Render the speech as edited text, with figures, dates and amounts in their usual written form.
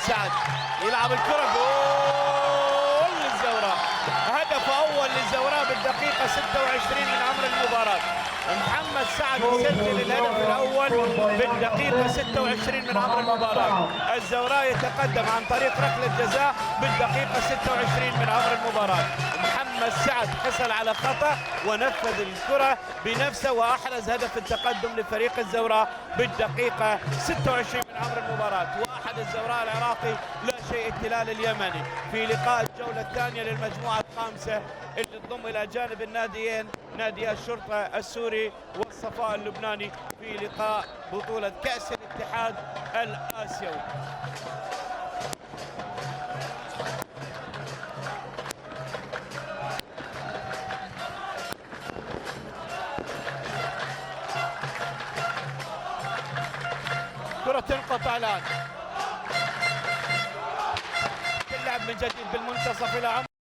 سعد يلعب الكرة، جول للزوراء، هدف أول للزوراء بالدقيقة 26 من عمر المباراة. محمد سعد يسجل الهدف الأول بالدقيقة 26 من عمر المباراة. الزوراء يتقدم عن طريق ركلة جزاء بالدقيقة 26 من عمر المباراة. محمد سعد حصل على خطأ ونفذ الكرة بنفسه وأحرز هدف التقدم لفريق الزوراء بالدقيقة 26 من عمر المباراة. واحد الزوراء العراقي لا شيء التلال اليمني في لقاء الجولة الثانية للمجموعة الخامسة اللي تضم إلى جانب الناديين نادي الشرطة السوري والصفاء اللبناني في لقاء بطولة كأس الاتحاد الآسيوي. كرة تنقطع الآن، تلعب من جديد بالمنتصف إلى عمر